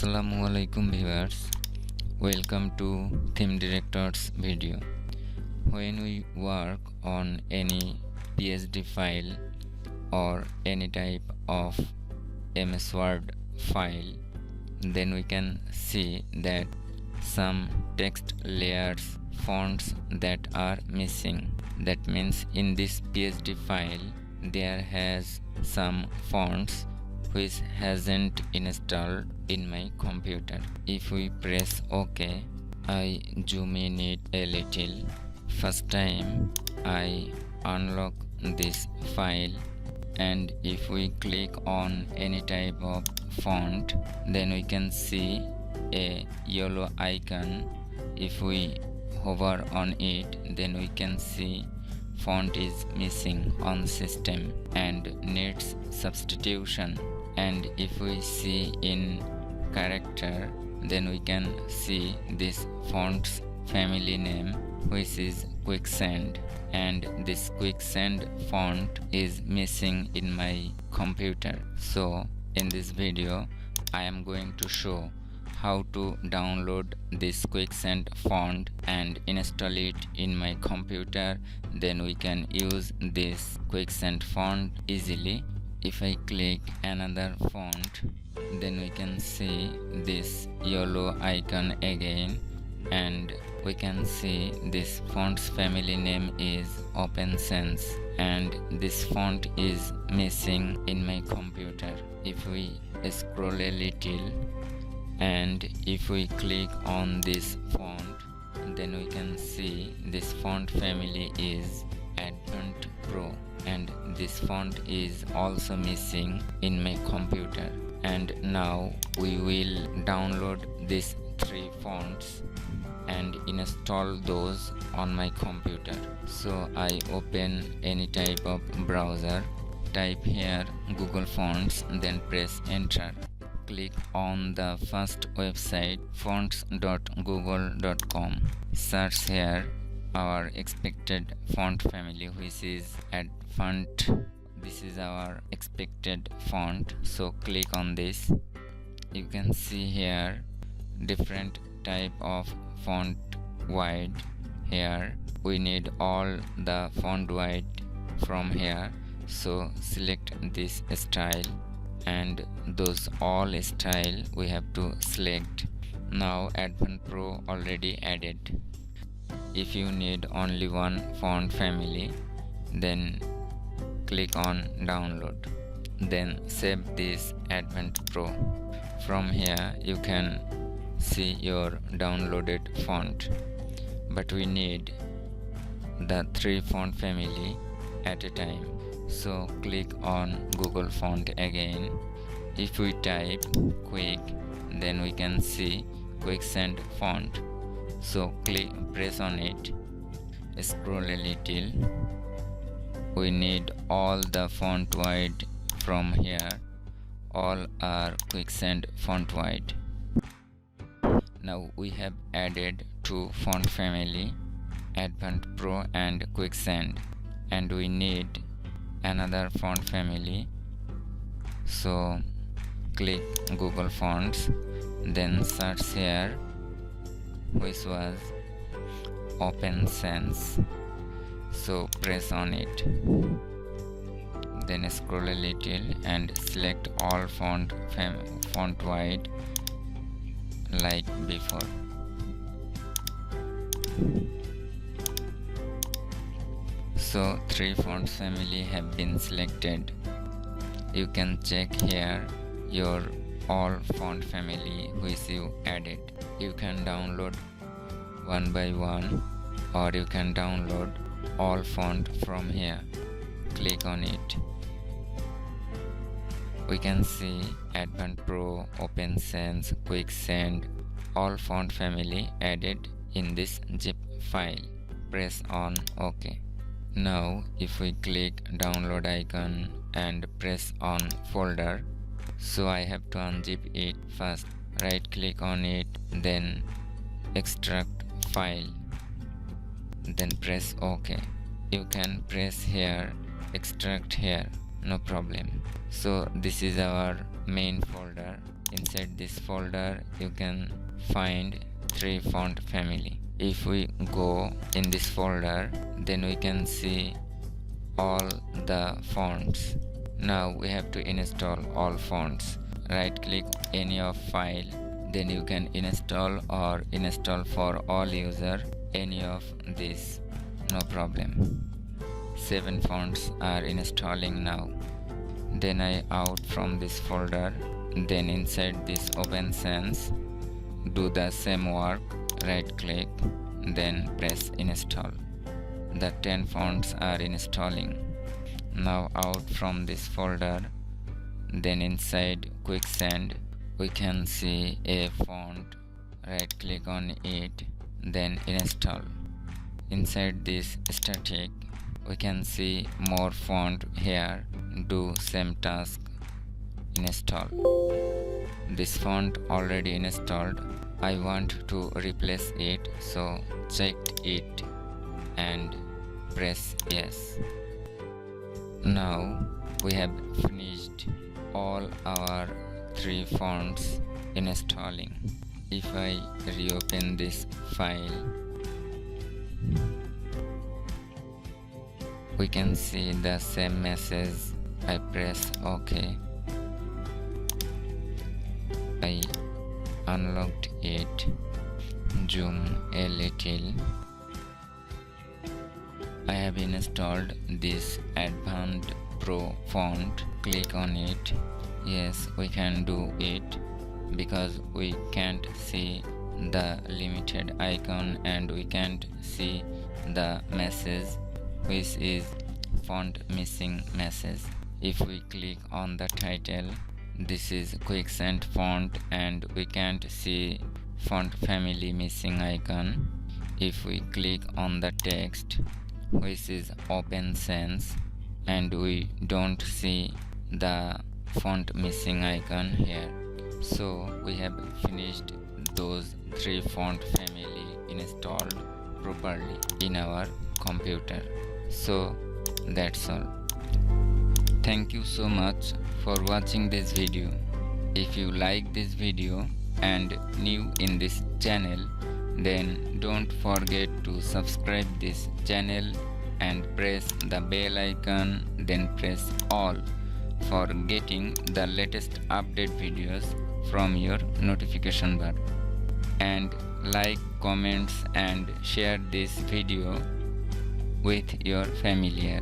Assalamualaikum viewers, welcome to Theme Director's video. When we work on any PSD file or any type of MS Word file, then we can see that some text layers, fonts that are missing. That means in this PSD file there has some fonts which hasn't installed in my computer. If we press OK, I zoom in it a little. First time I unlock this file, and if we click on any type of font, then we can see a yellow icon. If we hover on it, then we can see font is missing on system and needs substitution. And if we see in character, then we can see this font's family name, which is Quicksand, and this Quicksand font is missing in my computer. So in this video I am going to show how to download this Quicksand font and install it in my computer. Then we can use this Quicksand font easily. If I click another font, then we can see this yellow icon again, and we can see this font's family name is OpenSense, and this font is missing in my computer. If we scroll a little and if we click on this font, then we can see this font family is Advent Pro, and this font is also missing in my computer. And now we will download these three fonts and install those on my computer. So I open any type of browser, type here Google Fonts, then press enter. Click on the first website, fonts.google.com. search here our expected font family, which is Advent. This is our expected font, so click on this. You can see here different type of font wide. Here we need all the font wide from here, so select this style, and those all style we have to select. Now Advent Pro already added. If you need only one font family, then click on download, then save this Advent Pro. From here you can see your downloaded font, but we need the three font family at a time. So click on Google Font again. If we type Quick, then we can see Quicksand font. So press on it, scroll a little. We need all the font wide from here. All are Quicksand font wide. Now we have added two font family, Advent Pro and Quicksand, and we need another font family. So click Google Fonts, then search here, which was OpenSense. So press on it, then scroll a little and select all font wide like before. So three font family have been selected. You can check here your all font family which you added. You can download one by one, or you can download all font from here. Click on it. We can see Advent Pro, OpenSense, Quicksand, all font family added in this zip file. Press on OK. Now if we click download icon and press on folder, so I have to unzip it first. Right click on it, then extract file, then press OK. You can press here, extract here, no problem. So this is our main folder. inside this folder you can find 3 font family. If we go in this folder, then we can see all the fonts. Now we have to install all fonts. Right click any of file, then you can install or install for all user any of this, no problem. 7 fonts are installing now. Then I out from this folder, then inside this open sans do the same work, right click, then press install. The 10 fonts are installing. Now out from this folder, then inside quicksand we can see a font, right click on it, then install. Inside this static we can see more font here, do same task, install. This font already installed, I want to replace it, so check it and press yes. Now we have finished all our 3 fonts installing. If I reopen this file, we can see the same message. I press OK. I unlocked it, zoom a little. I have installed this Advanced Pro font. Click on it. Yes, we can do it because we can't see the limited icon and we can't see the message, which is font missing message. If we click on the title, this is quicksand font and we can't see font family missing icon. If we click on the text, which is open sans, and we don't see the font missing icon here. So we have finished those 3 font family installed properly in our computer. So that's all. Thank you so much for watching this video. If you like this video and new in this channel, then don't forget to subscribe this channel and press the bell icon, then press all for getting the latest update videos from your notification bar. And like, comments and share this video with your family.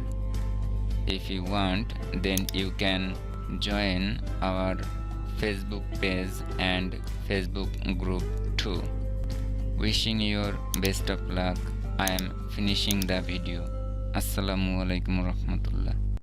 If you want, then you can join our Facebook page and Facebook group too. Wishing you best of luck. I am finishing the video. Assalamualaikum warahmatullah.